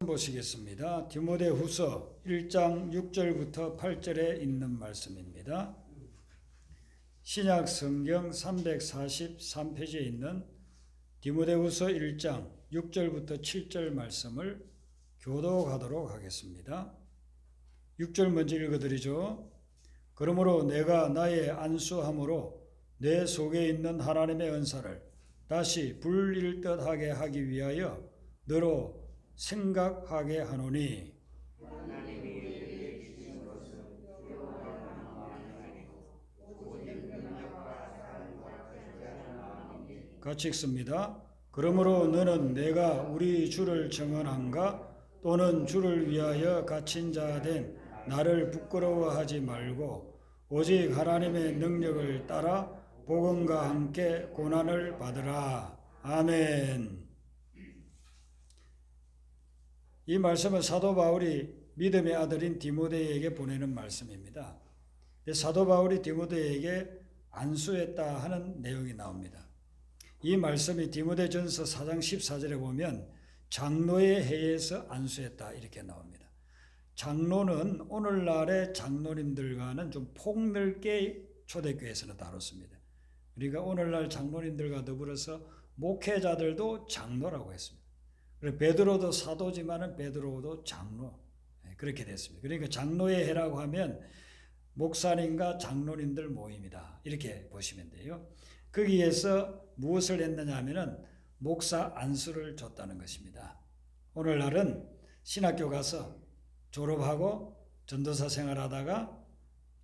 보시겠습니다. 디모데후서 1장 6절부터 8절에 있는 말씀입니다. 신약 성경 343페이지에 있는 디모데후서 1장 6절부터 7절 말씀을 교독하도록 하겠습니다. 6절 먼저 읽어드리죠. 그러므로 내가 나의 안수함으로 내 속에 있는 하나님의 은사를 다시 불일듯하게 하기 위하여 너로 생각하게 하노니 같이 읽습니다. 그러므로 너는 내가 우리 주를 정언한가 또는 주를 위하여 갇힌 자 된 나를 부끄러워하지 말고 오직 하나님의 능력을 따라 복음과 함께 고난을 받으라. 아멘. 이 말씀은 사도 바울이 믿음의 아들인 디모데에게 보내는 말씀입니다. 사도 바울이 디모데에게 안수했다 하는 내용이 나옵니다. 이 말씀이 디모데전서 4장 14절에 보면 장로의 해에서 안수했다 이렇게 나옵니다. 장로는 오늘날의 장로님들과는 좀 폭넓게 초대교회에서는 다뤘습니다. 그러니까 오늘날 장로님들과 더불어서 목회자들도 장로라고 했습니다. 그리고 베드로도 사도지만은 베드로도 장로 그렇게 됐습니다. 그러니까 장로의 해라고 하면 목사님과 장로님들 모임이다 이렇게 보시면 돼요. 거기에서 무엇을 했느냐 하면은 목사 안수를 줬다는 것입니다. 오늘날은 신학교 가서 졸업하고 전도사 생활하다가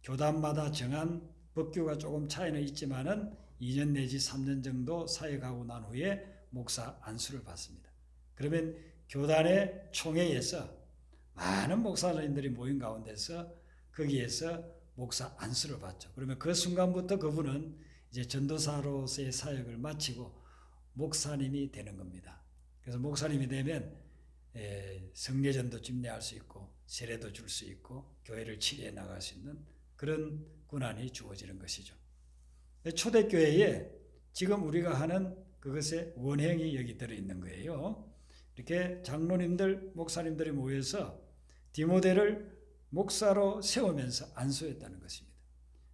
교단마다 정한 법규가 조금 차이는 있지만은 2년 내지 3년 정도 사역하고 난 후에 목사 안수를 받습니다. 그러면 교단의 총회에서 많은 목사님들이 모인 가운데서 거기에서 목사 안수를 받죠. 그러면 그 순간부터 그분은 이제 전도사로서의 사역을 마치고 목사님이 되는 겁니다. 그래서 목사님이 되면 성례전도 집례할 수 있고 세례도 줄 수 있고 교회를 치료해 나갈 수 있는 그런 권한이 주어지는 것이죠. 초대교회에 지금 우리가 하는 그것의 원행이 여기 들어있는 거예요. 이렇게 장로님들, 목사님들이 모여서 디모데를 목사로 세우면서 안수했다는 것입니다.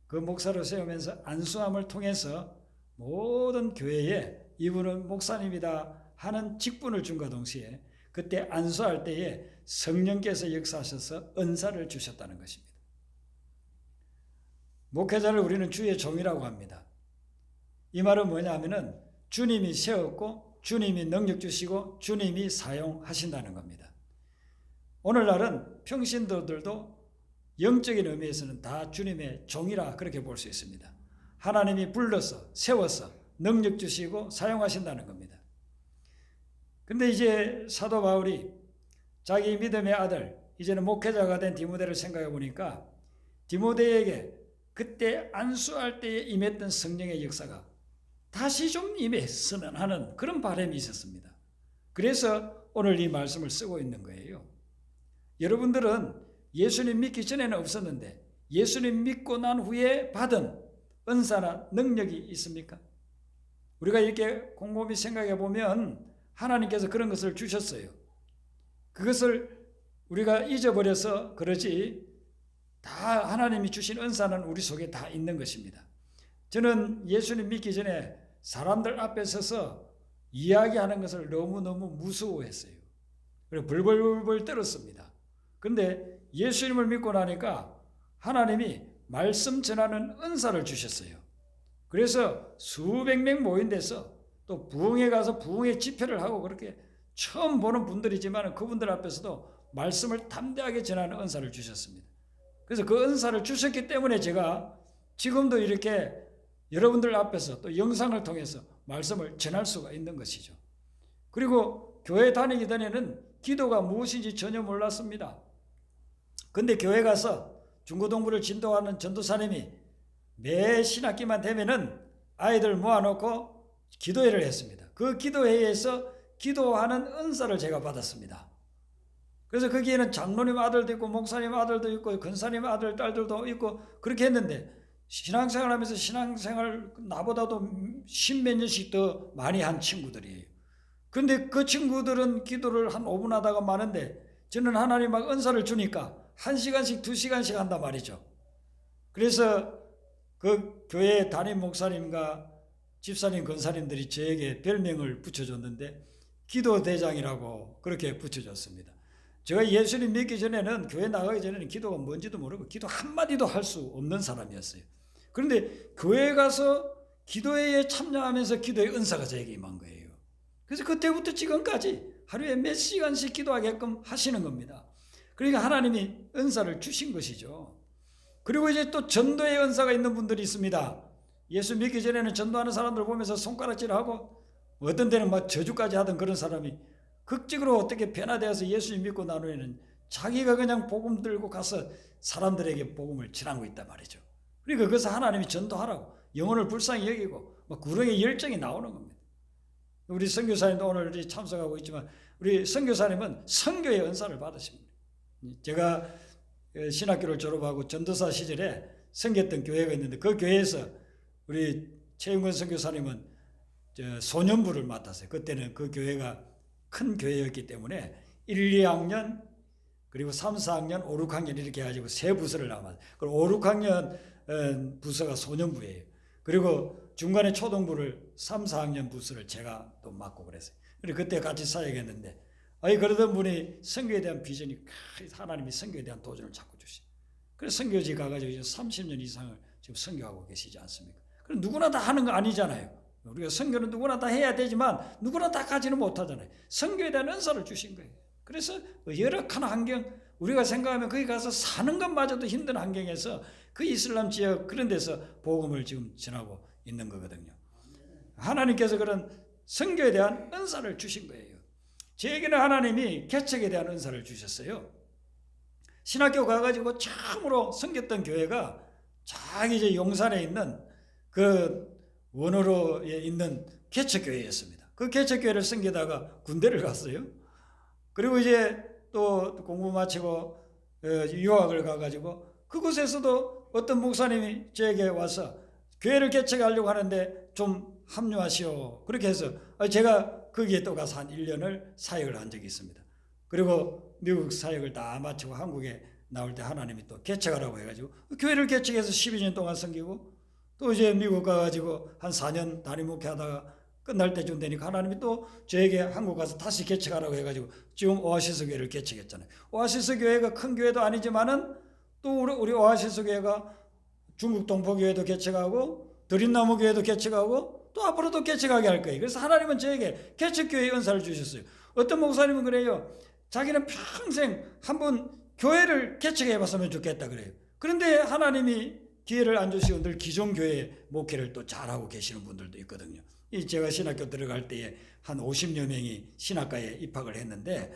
그 목사로 세우면서 안수함을 통해서 모든 교회에 이분은 목사님이다 하는 직분을 준과 동시에 그때 안수할 때에 성령께서 역사하셔서 은사를 주셨다는 것입니다. 목회자를 우리는 주의 종이라고 합니다. 이 말은 뭐냐 하면은 주님이 세웠고 주님이 능력 주시고 주님이 사용하신다는 겁니다. 오늘날은 평신도들도 영적인 의미에서는 다 주님의 종이라 그렇게 볼 수 있습니다. 하나님이 불러서 세워서 능력 주시고 사용하신다는 겁니다. 근데 이제 사도 바울이 자기 믿음의 아들 이제는 목회자가 된 디모데를 생각해 보니까 디모데에게 그때 안수할 때에 임했던 성령의 역사가 다시 좀 임했으면 하는 그런 바람이 있었습니다. 그래서 오늘 이 말씀을 쓰고 있는 거예요. 여러분들은 예수님 믿기 전에는 없었는데 예수님 믿고 난 후에 받은 은사나 능력이 있습니까? 우리가 이렇게 곰곰이 생각해 보면 하나님께서 그런 것을 주셨어요. 그것을 우리가 잊어버려서 그러지 다 하나님이 주신 은사는 우리 속에 다 있는 것입니다. 저는 예수님 믿기 전에 사람들 앞에 서서 이야기하는 것을 너무너무 무서워했어요. 그리고 벌벌벌 떨었습니다. 그런데 예수님을 믿고 나니까 하나님이 말씀 전하는 은사를 주셨어요. 그래서 수백 명 모인 데서 또 부흥회 가서 부흥회 집회를 하고 그렇게 처음 보는 분들이지만 그분들 앞에서도 말씀을 담대하게 전하는 은사를 주셨습니다. 그래서 그 은사를 주셨기 때문에 제가 지금도 이렇게 여러분들 앞에서 또 영상을 통해서 말씀을 전할 수가 있는 것이죠. 그리고 교회 다니기 전에는 기도가 무엇인지 전혀 몰랐습니다. 근데 교회 가서 중고등부를 진도하는 전도사님이 매 신학기만 되면은 아이들 모아놓고 기도회를 했습니다. 그 기도회에서 기도하는 은사를 제가 받았습니다. 그래서 거기에는 장로님 아들도 있고 목사님 아들도 있고 권사님 아들 딸들도 있고 그렇게 했는데 신앙생활하면서 신앙생활 나보다도 십몇 년씩 더 많이 한 친구들이에요. 근데 그 친구들은 기도를 한 5분 하다가 마는데 저는 하나님 막 은사를 주니까 1시간씩 2시간씩 한단 말이죠. 그래서 그 교회 담임 목사님과 집사님 권사님들이 저에게 별명을 붙여줬는데 기도대장이라고 그렇게 붙여줬습니다. 제가 예수님 믿기 전에는, 교회 나가기 전에는 기도가 뭔지도 모르고 기도 한마디도 할 수 없는 사람이었어요. 그런데 교회 가서 기도회에 참여하면서 기도의 은사가 저에게 임한 거예요. 그래서 그때부터 지금까지 하루에 몇 시간씩 기도하게끔 하시는 겁니다. 그러니까 하나님이 은사를 주신 것이죠. 그리고 이제 또 전도의 은사가 있는 분들이 있습니다. 예수 믿기 전에는 전도하는 사람들 보면서 손가락질하고 어떤 데는 막 저주까지 하던 그런 사람이 극적으로 어떻게 변화되어서 예수님 믿고 난 후에는 자기가 그냥 복음 들고 가서 사람들에게 복음을 전하고 있단 말이죠. 그러니까 그것을 하나님이 전도하라고 영혼을 불쌍히 여기고 막 구렁의 열정이 나오는 겁니다. 우리 선교사님도 오늘 참석하고 있지만 우리 선교사님은 선교의 은사를 받으십니다. 제가 신학교를 졸업하고 전도사 시절에 섬겼던 교회가 있는데 그 교회에서 우리 최영건 선교사님은 소년부를 맡았어요. 그때는 그 교회가 큰 교회였기 때문에 1, 2학년 그리고 3, 4학년, 5, 6학년 이렇게 해가지고 세 부서를 나눠요. 그리고 5, 6학년 부서가 소년부예요. 그리고 중간에 초등부를 3, 4학년 부서를 제가 또 맡고 그랬어요. 그리고 그때 같이 사역했는데 그러던 분이 선교에 대한 비전이, 하나님이 선교에 대한 도전을 자꾸 주시. 그래서 선교지 가가지고 이제 30년 이상을 지금 선교하고 계시지 않습니까? 그럼 누구나 다 하는 거 아니잖아요. 우리가 선교는 누구나 다 해야 되지만 누구나 다 가지는 못하잖아요. 선교에 대한 은사를 주신 거예요. 그래서 열악한 환경, 우리가 생각하면 거기 가서 사는 것마저도 힘든 환경에서 그 이슬람 지역 그런 데서 복음을 지금 전하고 있는 거거든요. 하나님께서 그런 선교에 대한 은사를 주신 거예요. 저에게는 하나님이 개척에 대한 은사를 주셨어요. 신학교 가가지고 처음으로 섬겼던 교회가 저기 이제 용산에 있는 그 원어로에 있는 개척교회였습니다. 그 개척교회를 섬기다가 군대를 갔어요. 그리고 이제 또 공부 마치고 유학을 가가지고 그곳에서도 어떤 목사님이 저에게 와서 교회를 개척하려고 하는데 좀 합류하시오. 그렇게 해서 제가 거기에 또 가서 한 1년을 사역을 한 적이 있습니다. 그리고 미국 사역을 다 마치고 한국에 나올 때 하나님이 또 개척하라고 해가지고 교회를 개척해서 12년 동안 섬기고 또 이제 미국 가가지고 한 4년 담임 목회하다가 끝날 때쯤 되니까 하나님이 또 저에게 한국 가서 다시 개척하라고 해가지고 지금 오아시스 교회를 개척했잖아요. 오아시스 교회가 큰 교회도 아니지만은 또 우리 오아시스 교회가 중국 동포교회도 개척하고 드림나무 교회도 개척하고 또 앞으로도 개척하게 할 거예요. 그래서 하나님은 저에게 개척교회의 은사를 주셨어요. 어떤 목사님은 그래요. 자기는 평생 한번 교회를 개척해 봤으면 좋겠다 그래요. 그런데 하나님이 기회를 안 주시고 늘 기존 교회 목회를 또 잘하고 계시는 분들도 있거든요. 제가 신학교 들어갈 때에 한 50여 명이 신학과에 입학을 했는데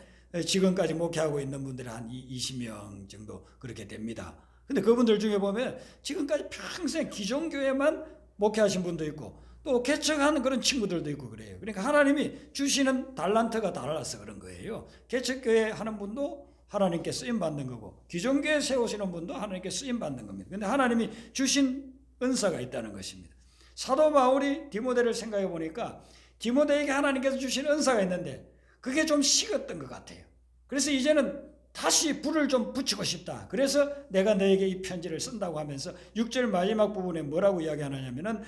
지금까지 목회하고 있는 분들이 한 20명 정도 그렇게 됩니다. 근데 그분들 중에 보면 지금까지 평생 기존 교회만 목회하신 분도 있고 또 개척하는 그런 친구들도 있고 그래요. 그러니까 하나님이 주시는 달란트가 달라서 그런 거예요. 개척교회 하는 분도 하나님께 쓰임받는 거고 기존 교회 세우시는 분도 하나님께 쓰임받는 겁니다. 그런데 하나님이 주신 은사가 있다는 것입니다. 사도 바울이 디모데를 생각해 보니까 디모데에게 하나님께서 주신 은사가 있는데 그게 좀 식었던 것 같아요. 그래서 이제는 다시 불을 좀 붙이고 싶다. 그래서 내가 너에게 이 편지를 쓴다고 하면서 6절 마지막 부분에 뭐라고 이야기하느냐면은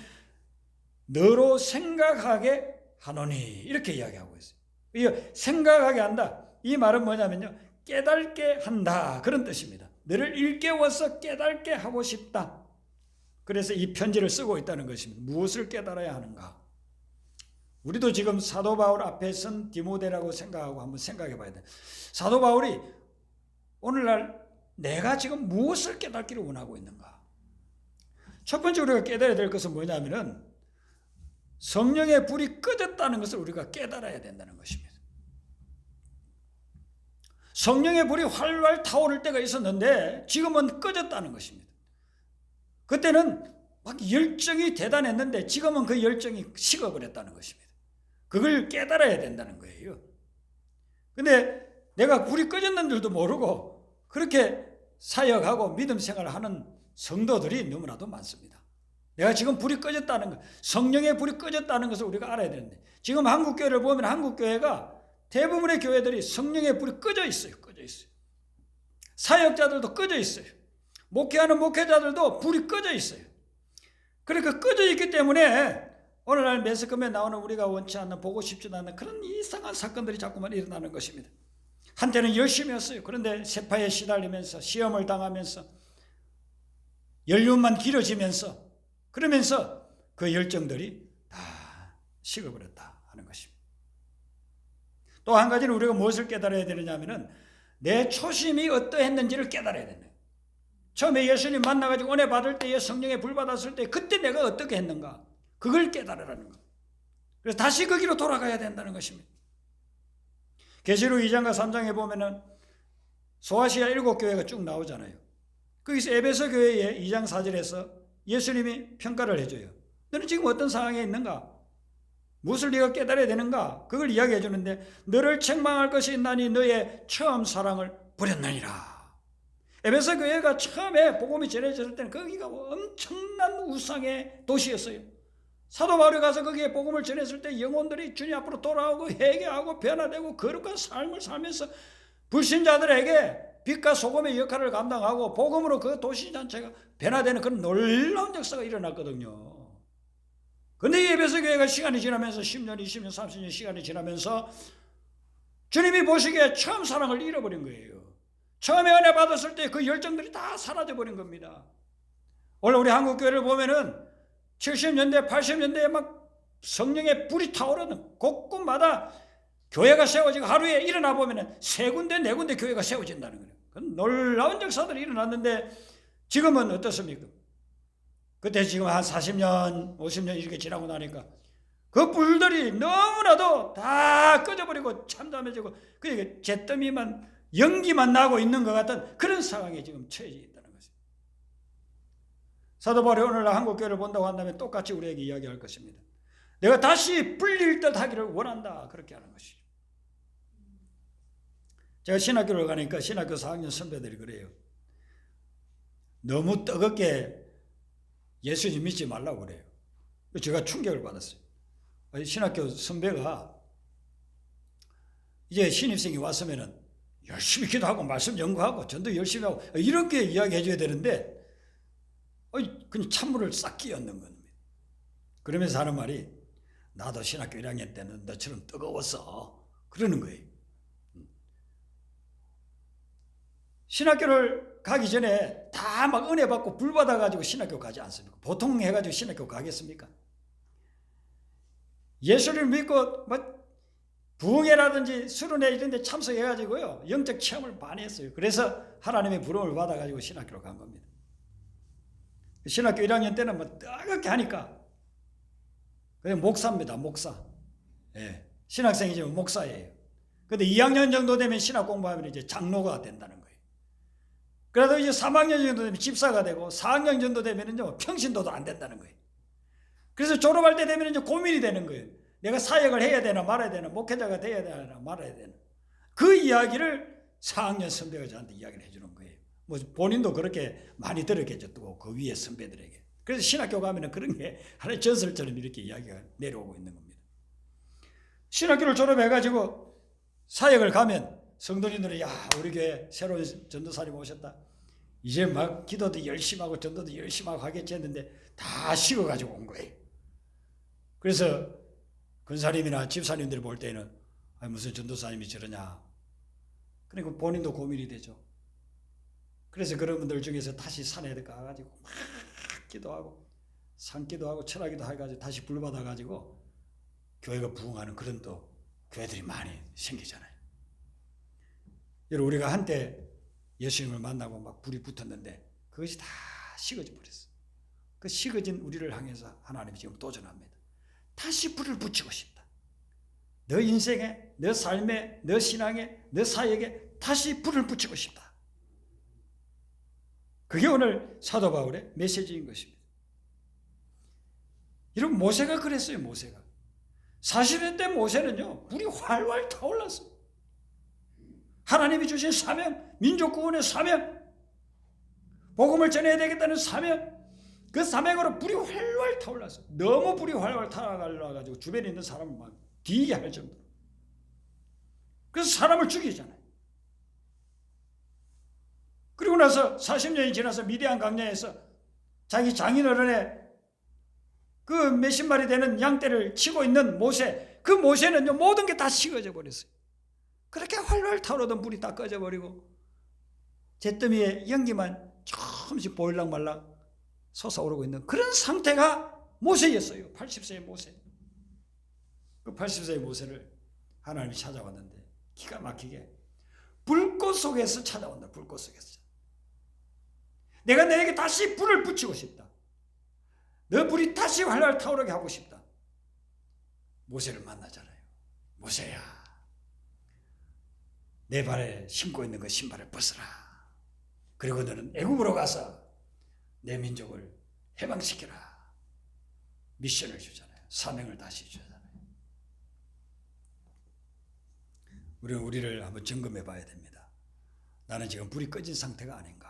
너로 생각하게 하노니 이렇게 이야기하고 있어요. 이 생각하게 한다. 이 말은 뭐냐면요. 깨닫게 한다. 그런 뜻입니다. 너를 일깨워서 깨닫게 하고 싶다. 그래서 이 편지를 쓰고 있다는 것입니다. 무엇을 깨달아야 하는가? 우리도 지금 사도 바울 앞에 선 디모데라고 생각하고 한번 생각해 봐야 돼요. 사도 바울이 오늘날 내가 지금 무엇을 깨닫기를 원하고 있는가? 첫 번째 우리가 깨달아야 될 것은 뭐냐면은 성령의 불이 꺼졌다는 것을 우리가 깨달아야 된다는 것입니다. 성령의 불이 활활 타오를 때가 있었는데 지금은 꺼졌다는 것입니다. 그때는 막 열정이 대단했는데 지금은 그 열정이 식어버렸다는 것입니다. 그걸 깨달아야 된다는 거예요. 근데 내가 불이 꺼졌는 줄도 모르고 그렇게 사역하고 믿음 생활을 하는 성도들이 너무나도 많습니다. 내가 지금 불이 꺼졌다는 것, 성령의 불이 꺼졌다는 것을 우리가 알아야 되는데, 지금 한국교회를 보면 한국교회가 대부분의 교회들이 성령의 불이 꺼져 있어요. 꺼져 있어요. 사역자들도 꺼져 있어요. 목회하는 목회자들도 불이 꺼져 있어요. 그러니까 꺼져 있기 때문에 오늘날 매스컴에 나오는 우리가 원치 않는, 보고 싶지도 않는 그런 이상한 사건들이 자꾸만 일어나는 것입니다. 한때는 열심히 했어요. 그런데 세파에 시달리면서, 시험을 당하면서, 연륜만 길어지면서, 그러면서 그 열정들이 다 식어버렸다 하는 것입니다. 또 한 가지는 우리가 무엇을 깨달아야 되느냐 하면은 내 초심이 어떠했는지를 깨달아야 된다. 처음에 예수님 만나가지고 은혜 받을 때에, 성령의 불 받았을 때 그때 내가 어떻게 했는가, 그걸 깨달으라는 것. 그래서 다시 거기로 돌아가야 된다는 것입니다. 계시록 2장과 3장에 보면은 소아시아 7교회가 쭉 나오잖아요. 거기서 에베소 교회의 2장 4절에서 예수님이 평가를 해줘요. 너는 지금 어떤 상황에 있는가? 무엇을 네가 깨달아야 되는가? 그걸 이야기해 주는데, 너를 책망할 것이 있나니 너의 처음 사랑을 버렸느니라. 에베소 교회가 처음에 복음이 전해졌을 때는 거기가 엄청난 우상의 도시였어요. 사도 바울이 가서 거기에 복음을 전했을 때 영혼들이 주님 앞으로 돌아오고 회개하고 변화되고 거룩한 삶을 살면서 불신자들에게 빛과 소금의 역할을 감당하고 복음으로 그 도시 전체가 변화되는 그런 놀라운 역사가 일어났거든요. 그런데 이 에베소 교회가 시간이 지나면서 10년, 20년, 30년 시간이 지나면서 주님이 보시기에 처음 사랑을 잃어버린 거예요. 처음에 은혜 받았을 때 그 열정들이 다 사라져버린 겁니다. 오늘 우리 한국교회를 보면은 70년대, 80년대에 막 성령의 불이 타오르는 곳곳마다 교회가 세워지고 하루에 일어나 보면은 3군데, 4군데 교회가 세워진다는 거예요. 그건 놀라운 역사들이 일어났는데 지금은 어떻습니까? 그때 지금 한 40년, 50년 이렇게 지나고 나니까 그 불들이 너무나도 다 꺼져버리고 참담해지고 그러니까 잿더미만, 연기만 나고 있는 것 같은 그런 상황에 지금 처해져 있다는 것입니다. 사도 바울이 오늘날 한국교회를 본다고 한다면 똑같이 우리에게 이야기할 것입니다. 내가 다시 불릴 듯 하기를 원한다, 그렇게 하는 것이죠. 제가 신학교를 가니까 신학교 4학년 선배들이 그래요. 너무 뜨겁게 예수님 믿지 말라고 그래요. 제가 충격을 받았어요. 신학교 선배가 이제 신입생이 왔으면은 열심히 기도하고 말씀 연구하고 전도 열심히 하고 이렇게 이야기해 줘야 되는데 그냥 찬물을 싹 끼얹는 겁니다. 그러면서 하는 말이, 나도 신학교 1학년 때는 너처럼 뜨거웠어, 그러는 거예요. 신학교를 가기 전에 다 막 은혜 받고 불 받아가지고 신학교 가지 않습니까? 보통 해가지고 신학교 가겠습니까? 예수를 믿고 부흥회라든지 수련회 이런 데 참석해가지고요, 영적 체험을 많이 했어요. 그래서 하나님의 부름을 받아가지고 신학교로 간 겁니다. 신학교 1학년 때는 뜨겁게 하니까 그냥 목사입니다. 목사. 예. 신학생이지만 목사예요. 근데 2학년 정도 되면 신학 공부하면 이제 장로가 된다는 거예요. 그래도 이제 3학년 정도 되면 집사가 되고 4학년 정도 되면 이제 평신도도 안 된다는 거예요. 그래서 졸업할 때 되면 이제 고민이 되는 거예요. 내가 사역을 해야 되나 말아야 되나, 목회자가 돼야 되나 말아야 되나. 그 이야기를 4학년 선배가 저한테 이야기를 해주는 거예요. 뭐 본인도 그렇게 많이 들었겠죠. 또 그 위에 선배들에게. 그래서 신학교 가면은 그런 게 하나의 전설처럼 이렇게 이야기가 내려오고 있는 겁니다. 신학교를 졸업해가지고 사역을 가면 성도님들이, 야, 우리 교회 새로운 전도사님 오셨다. 이제 막 기도도 열심히 하고 전도도 열심히 하고 하겠지 했는데 다 식어가지고 온 거예요. 그래서 근사님이나 집사님들이 볼 때는 무슨 전도사님이 저러냐. 그러니까 본인도 고민이 되죠. 그래서 그런 분들 중에서 다시 산에 가가지고 막 기도하고 산기도하고 철학기도 해가지고 다시 불받아가지고 교회가 부흥하는 그런 또 교회들이 많이 생기잖아요. 여러분, 우리가 한때 예수님을 만나고 막 불이 붙었는데 그것이 다 식어져 버렸어요. 그 식어진 우리를 향해서 하나님이 지금 도전합니다. 다시 불을 붙이고 싶다. 너 인생에, 너 삶에, 너 신앙에, 너 사역에 다시 불을 붙이고 싶다. 그게 오늘 사도 바울의 메시지인 것입니다. 여러분, 모세가 그랬어요. 모세가 40년 때 모세는요, 불이 활활 타올랐어요. 하나님이 주신 사명, 민족 구원의 사명, 복음을 전해야 되겠다는 사명, 그 사명으로 불이 활활 타올랐어요. 너무 불이 활활 타올라가지고 주변에 있는 사람을 막 뒤게 할 정도로. 그래서 사람을 죽이잖아요. 그리고 나서 40년이 지나서 미디안 강야에서 자기 장인어른의 그 몇십 마리 되는 양떼를 치고 있는 모세, 그 모세는요 모든 게 다 식어져 버렸어요. 그렇게 활활 타오르던 불이 다 꺼져버리고 잿더미에 연기만 조금씩 보일락말락 솟아오르고 있는 그런 상태가 모세였어요. 80세의 모세. 그 80세의 모세를 하나님이 찾아왔는데 기가 막히게 불꽃 속에서 찾아온다. 불꽃 속에서. 내가 너에게 다시 불을 붙이고 싶다. 너 불이 다시 활활 타오르게 하고 싶다. 모세를 만나잖아요. 모세야, 내 발에 신고 있는 그 신발을 벗어라. 그리고 너는 애굽으로 가서 내 민족을 해방시켜라. 미션을 주잖아요. 사명을 다시 주잖아요. 우리는 우리를 한번 점검해 봐야 됩니다. 나는 지금 불이 꺼진 상태가 아닌가?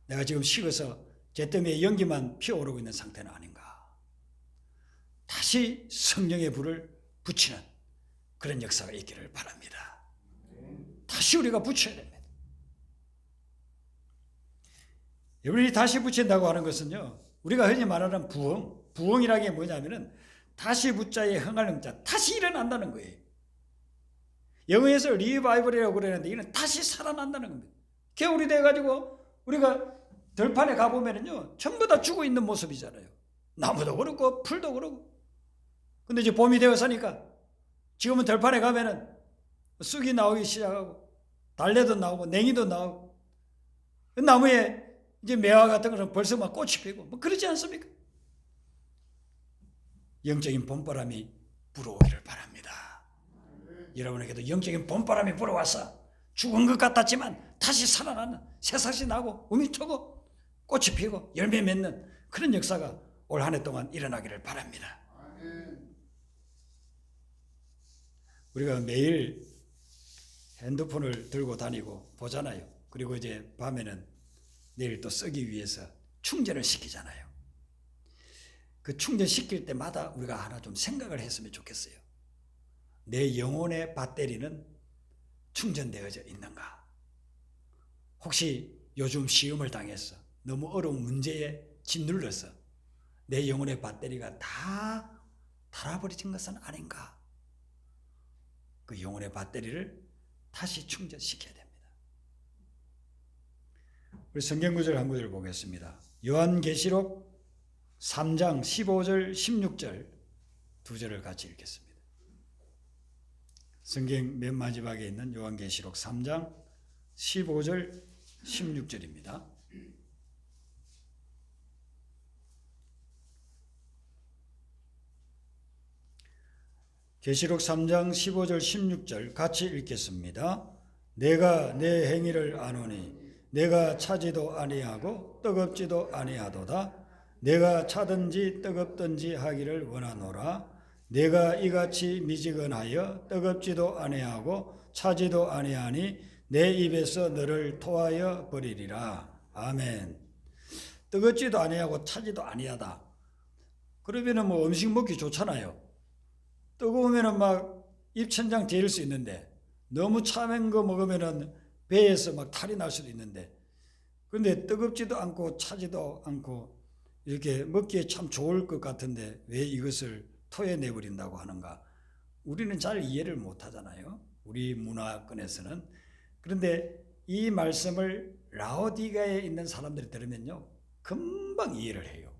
내가 지금 식어서 잿더미에 연기만 피어오르고 있는 상태는 아닌가? 다시 성령의 불을 붙이는 그런 역사가 있기를 바랍니다. 다시 우리가 붙여야 됩니다. 여러분이 다시 붙인다고 하는 것은요, 우리가 흔히 말하는 부흥이라는 게 뭐냐면은 다시 붙자에 흥할 흥자, 다시 일어난다는 거예요. 영어에서 리바이벌이라고 그러는데 이는 다시 살아난다는 겁니다. 겨울이 돼가지고 우리가 들판에 가보면은요, 전부 다 죽어 있는 모습이잖아요. 나무도 그렇고 풀도 그렇고. 근데 이제 봄이 되어서니까 지금은 들판에 가면은 쑥이 나오기 시작하고 달래도 나오고 냉이도 나오고 나무에 이제 매화 같은 거는 벌써 막 꽃이 피고 뭐 그러지 않습니까? 영적인 봄바람이 불어오기를 바랍니다. 여러분에게도 영적인 봄바람이 불어와서 죽은 것 같았지만 다시 살아나는 새싹이 나고 우미 트고 꽃이 피고 열매 맺는 그런 역사가 올 한 해 동안 일어나기를 바랍니다. 우리가 매일 핸드폰을 들고 다니고 보잖아요. 그리고 이제 밤에는 내일 또 쓰기 위해서 충전을 시키잖아요. 그 충전시킬 때마다 우리가 하나 좀 생각을 했으면 좋겠어요. 내 영혼의 배터리는 충전되어져 있는가? 혹시 요즘 시험을 당해서 너무 어려운 문제에 짓눌러서 내 영혼의 배터리가 다 닳아버린 것은 아닌가? 그 영혼의 배터리를 다시 충전시켜야 됩니다. 우리 성경구절 한 구절 보겠습니다. 요한계시록 3장 15절 16절 두 절을 같이 읽겠습니다. 성경 맨 마지막에 있는 요한계시록 3장 15절 16절입니다. 계시록 3장 15절 16절 같이 읽겠습니다. 내가 내 행위를 아노니 내가 차지도 아니하고 뜨겁지도 아니하도다. 내가 차든지 뜨겁든지 하기를 원하노라. 내가 이같이 미지근하여 뜨겁지도 아니하고 차지도 아니하니 내 입에서 너를 토하여 버리리라. 아멘. 뜨겁지도 아니하고 차지도 아니하다. 그러면은 뭐 음식 먹기 좋잖아요. 뜨거우면은 막 입천장 데일 수 있는데 너무 차면 거 먹으면은 배에서 막 탈이 날 수도 있는데, 근데 뜨겁지도 않고 차지도 않고 이렇게 먹기에 참 좋을 것 같은데 왜 이것을 토해내버린다고 하는가? 우리는 잘 이해를 못하잖아요. 우리 문화권에서는. 그런데 이 말씀을 라오디게아에 있는 사람들이 들으면요, 금방 이해를 해요.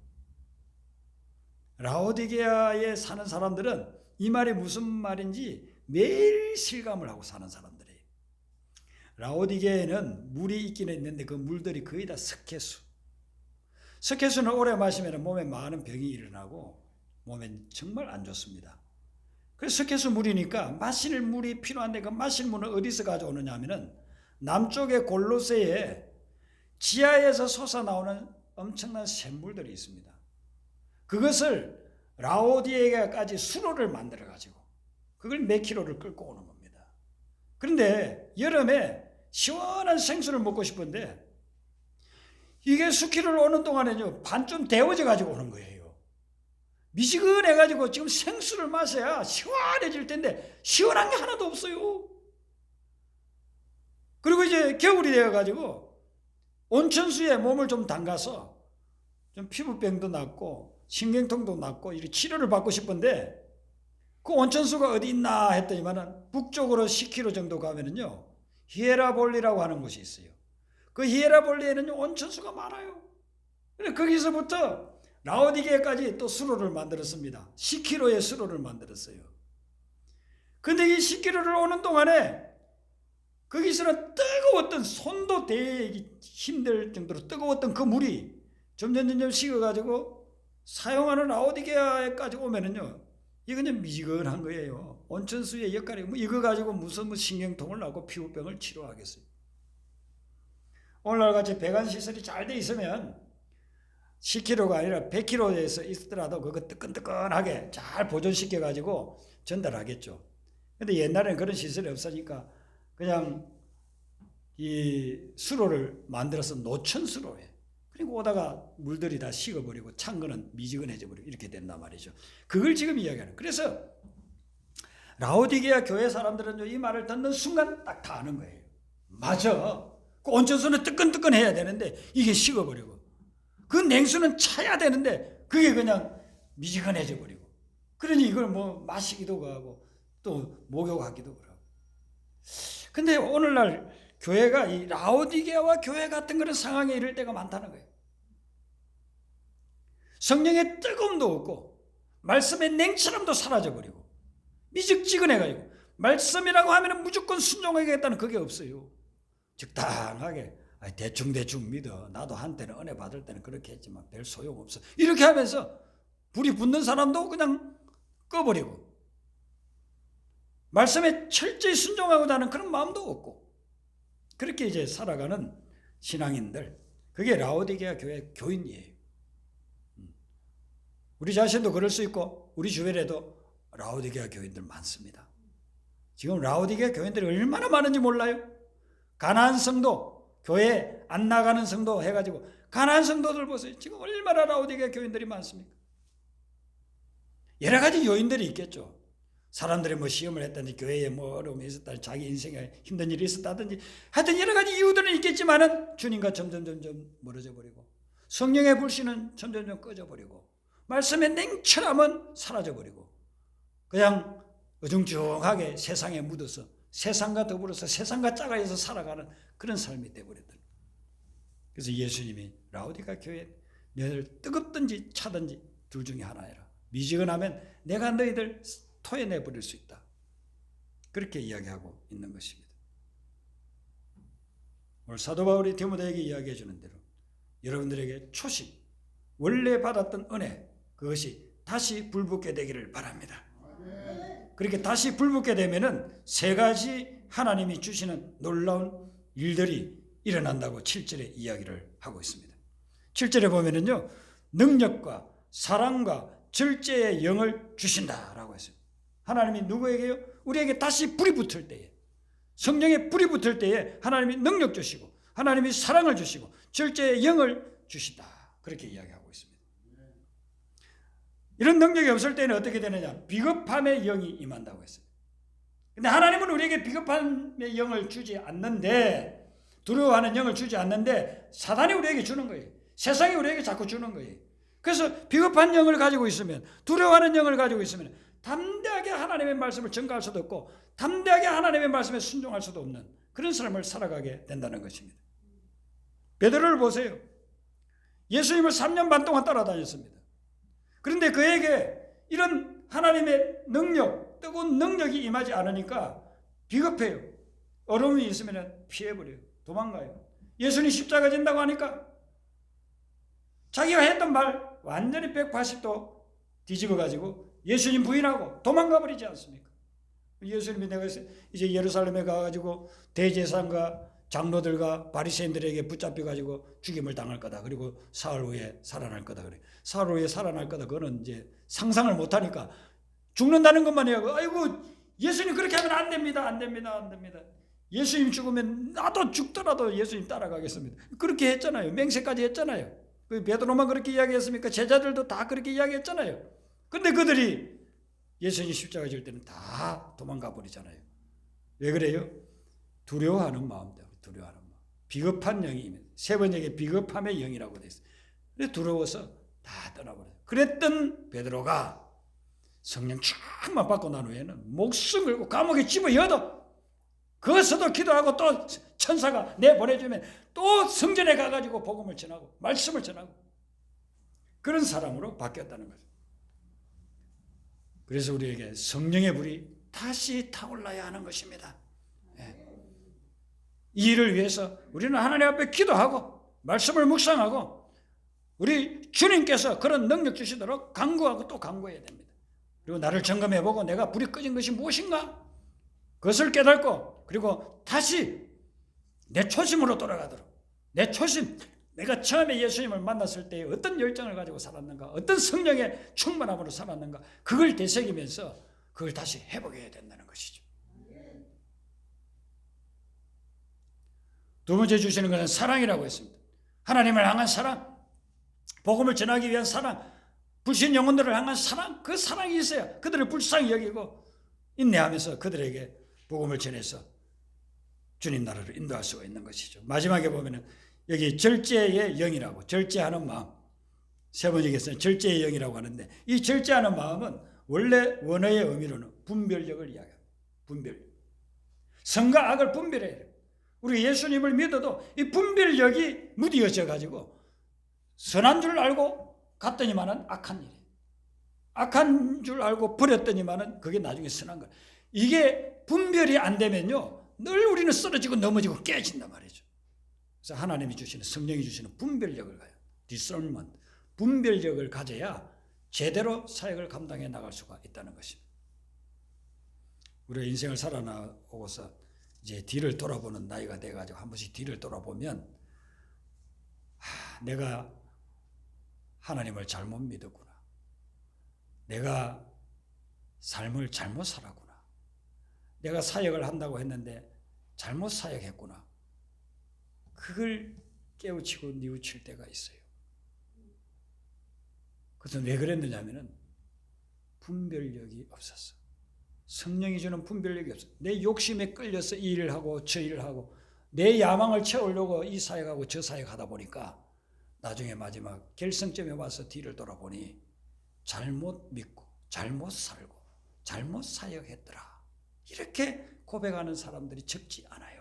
라오디게아에 사는 사람들은 이 말이 무슨 말인지 매일 실감을 하고 사는 사람들이에요. 라오디게아에는 물이 있기는 있는데 그 물들이 거의 다 석회수. 석회수는 오래 마시면 몸에 많은 병이 일어나고 몸엔 정말 안 좋습니다. 그래서 석회수 물이니까 마실 물이 필요한데 그 마실 물은 어디서 가져오느냐 하면은 남쪽의 골로새에 지하에서 솟아나오는 엄청난 샘물들이 있습니다. 그것을 라오디게아까지 수로를 만들어 가지고 그걸 몇 킬로를 끌고 오는 겁니다. 그런데 여름에 시원한 생수를 먹고 싶은데 이게 수키를 오는 동안에요, 반쯤 데워져 가지고 오는 거예요. 미지근해 가지고 지금 생수를 마셔야 시원해질 텐데 시원한 게 하나도 없어요. 그리고 이제 겨울이 되어 가지고 온천수에 몸을 좀 담가서 좀 피부병도 낫고 신경통도 낫고 이렇게 치료를 받고 싶은데, 그 온천수가 어디 있나 했더니만은 북쪽으로 10km 정도 가면은요, 히에라볼리라고 하는 곳이 있어요. 그 히에라볼리에는 온천수가 많아요. 그래서 거기서부터 라오디게까지 또 수로를 만들었습니다. 10km의 수로를 만들었어요. 근데 이 10km를 오는 동안에 거기서는 뜨거웠던, 손도 대기 힘들 정도로 뜨거웠던 그 물이 점점 식어가지고 사용하는 라오디게아에까지 오면은요, 이거 그냥 미지근한 거예요. 온천수의 역할이 뭐 이거 가지고 무슨 신경통을 나고 피부병을 치료하겠어요. 오늘날 같이 배관 시설이 잘 돼 있으면 10kg가 아니라 100kg에서 있더라도 그거 뜨끈뜨끈하게 잘 보존시켜 가지고 전달하겠죠. 근데 옛날에는 그런 시설이 없으니까 그냥 이 수로를 만들어서 노천수로에, 그리고 오다가 물들이 다 식어버리고 찬 거는 미지근해져 버리고 이렇게 된단 말이죠. 그걸 지금 이야기하는. 그래서 라오디게아 교회 사람들은 이 말을 듣는 순간 딱 다 아는 거예요. 맞아. 그 온천수는 뜨끈뜨끈해야 되는데 이게 식어버리고, 그 냉수는 차야 되는데 그게 그냥 미지근해져 버리고, 그러니 이걸 뭐 마시기도 하고 또 목욕하기도 하고. 근데 오늘날 교회가 이 라오디게아와 교회 같은 그런 상황에 이를 때가 많다는 거예요. 성령의 뜨거움도 없고 말씀의 냉철함도 사라져버리고 미적지근해가지고, 말씀이라고 하면 무조건 순종하겠다는 그게 없어요. 적당하게 대충 믿어. 나도 한때는 은혜 받을 때는 그렇게 했지만 별 소용없어. 이렇게 하면서 불이 붙는 사람도 그냥 꺼버리고, 말씀에 철저히 순종하고자 하는 그런 마음도 없고, 그렇게 이제 살아가는 신앙인들, 그게 라오디게아 교회 교인이에요. 우리 자신도 그럴 수 있고 우리 주변에도 라오디게아 교인들 많습니다. 지금 라오디게아 교인들이 얼마나 많은지 몰라요? 가나안 성도, 교회 안 나가는 성도 해가지고 가나안 성도들 보세요. 지금 얼마나 라오디게아 교인들이 많습니까? 여러 가지 요인들이 있겠죠. 사람들이 뭐 시험을 했다든지 교회에 뭐 어려움이 있었다든지 자기 인생에 힘든 일이 있었다든지 하여튼 여러 가지 이유들은 있겠지만은 주님과 점점 멀어져 버리고, 성령의 불신은 점점 꺼져 버리고, 말씀의 냉철함은 사라져 버리고, 그냥 어중중하게 세상에 묻어서 세상과 더불어서 세상과 짝아여서 살아가는 그런 삶이 되어버렸다. 그래서 예수님이 라오디게아 교회에 너희들 뜨겁든지 차든지 둘 중에 하나여라. 미지근하면 내가 너희들 토해내버릴 수 있다. 그렇게 이야기하고 있는 것입니다. 오늘 사도 바울이 디모데에게 이야기해 주는 대로 여러분들에게 초심, 원래 받았던 은혜, 그것이 다시 불붙게 되기를 바랍니다. 그렇게 다시 불붙게 되면은 세 가지 하나님이 주시는 놀라운 일들이 일어난다고 7절에 이야기를 하고 있습니다. 7절에 보면은요, 능력과 사랑과 절제의 영을 주신다라고 했어요. 하나님이 누구에게요? 우리에게 다시 불이 붙을 때에, 성령의 불이 붙을 때에 하나님이 능력 주시고 하나님이 사랑을 주시고 절제의 영을 주신다. 그렇게 이야기하고 있습니다. 이런 능력이 없을 때는 어떻게 되느냐? 비겁함의 영이 임한다고 했어요. 근데 하나님은 우리에게 비겁함의 영을 주지 않는데, 두려워하는 영을 주지 않는데 사단이 우리에게 주는 거예요. 세상이 우리에게 자꾸 주는 거예요. 그래서 비겁한 영을 가지고 있으면, 두려워하는 영을 가지고 있으면 담대하게 하나님의 말씀을 전가할 수도 없고 담대하게 하나님의 말씀에 순종할 수도 없는 그런 삶을 살아가게 된다는 것입니다. 베드로를 보세요. 예수님을 3년 반 동안 따라다녔습니다. 그런데 그에게 이런 하나님의 능력, 뜨거운 능력이 임하지 않으니까 비겁해요. 어려움이 있으면 피해버려요. 도망가요. 예수님 십자가 진다고 하니까 자기가 했던 말 완전히 180도 뒤집어가지고 예수님 부인하고 도망가 버리지 않습니까? 예수님이 내가 이제 예루살렘에 가가지고 대제사장과 장로들과 바리새인들에게 붙잡혀가지고 죽임을 당할 거다. 그리고 사흘 후에 살아날 거다. 그래. 사흘 후에 살아날 거다. 그거는 이제 상상을 못하니까 죽는다는 것만 해요. 아이고 예수님 그렇게 하면 안 됩니다. 안 됩니다. 안 됩니다. 예수님 죽으면 나도 죽더라도 예수님 따라가겠습니다. 그렇게 했잖아요. 맹세까지 했잖아요. 베드로만 그렇게 이야기했습니까? 제자들도 다 그렇게 이야기했잖아요. 근데 그들이 예수님 십자가 질 때는 다 도망가 버리잖아요. 왜 그래요? 두려워하는 마음 때문에. 두려워하는 마음. 비겁한 영이 세 번역에 비겁함의 영이라고 돼 있어요. 그래 두려워서 다 떠나버려요. 그랬던 베드로가 성령 충만 받고 난 후에는 목숨 걸고 감옥에 집어넣어도 거기서도 기도하고 또 천사가 내보내주면 또 성전에 가가지고 복음을 전하고 말씀을 전하고 그런 사람으로 바뀌었다는 거죠. 그래서 우리에게 성령의 불이 다시 타올라야 하는 것입니다. 이 일을 위해서 우리는 하나님 앞에 기도하고 말씀을 묵상하고 우리 주님께서 그런 능력 주시도록 간구하고 또 간구해야 됩니다. 그리고 나를 점검해보고 내가 불이 꺼진 것이 무엇인가? 그것을 깨닫고 그리고 다시 내 초심으로 돌아가도록 내 초심, 내가 처음에 예수님을 만났을 때 어떤 열정을 가지고 살았는가, 어떤 성령의 충만함으로 살았는가, 그걸 되새기면서 그걸 다시 회복해야 된다는 것이죠. 두 번째 주시는 것은 사랑이라고 했습니다. 하나님을 향한 사랑, 복음을 전하기 위한 사랑, 불신 영혼들을 향한 사랑, 그 사랑이 있어야 그들을 불쌍히 여기고 인내하면서 그들에게 복음을 전해서 주님 나라를 인도할 수가 있는 것이죠. 마지막에 보면은 여기 절제의 영이라고, 절제하는 마음, 세 번역에서는 절제의 영이라고 하는데 이 절제하는 마음은 원래 원어의 의미로는 분별력을 이야기합니다. 분별력. 선과 악을 분별해야 돼요. 우리 예수님을 믿어도 이 분별력이 무뎌져 가지고 선한 줄 알고 갔더니만은 악한 일이에요. 악한 줄 알고 버렸더니만은 그게 나중에 선한 거예요. 이게 분별이 안 되면요 늘 우리는 쓰러지고 넘어지고 깨진단 말이죠. 그래서 하나님이 주시는, 성령이 주시는 분별력을 가요. discernment, 분별력을 가져야 제대로 사역을 감당해 나갈 수가 있다는 것입니다. 우리가 인생을 살아나오고서 이제 뒤를 돌아보는 나이가 돼가지고 한 번씩 뒤를 돌아보면 내가 하나님을 잘못 믿었구나. 내가 삶을 잘못 살았구나. 내가 사역을 한다고 했는데 잘못 사역했구나. 그걸 깨우치고 뉘우칠 때가 있어요. 그것은 왜 그랬느냐면은 분별력이 없었어. 성령이 주는 분별력이 없어. 내 욕심에 끌려서 이 일을 하고 저 일을 하고 내 야망을 채우려고 이 사역하고 저 사역하다 보니까 나중에 마지막 결승점에 와서 뒤를 돌아보니 잘못 믿고 잘못 살고 잘못 사역했더라. 이렇게 고백하는 사람들이 적지 않아요.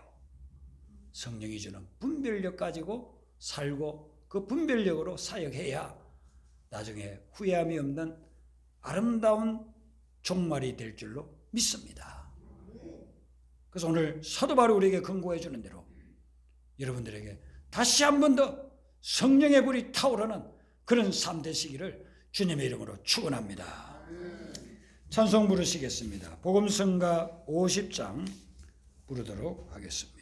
성령이 주는 분별력 가지고 살고 그 분별력으로 사역해야 나중에 후회함이 없는 아름다운 종말이 될 줄로 믿습니다. 그래서 오늘 사도 바울이 우리에게 권고해 주는 대로 여러분들에게 다시 한 번 더 성령의 불이 타오르는 그런 삶 되시기를 주님의 이름으로 축원합니다. 찬송 부르시겠습니다. 복음성가 50장 부르도록 하겠습니다.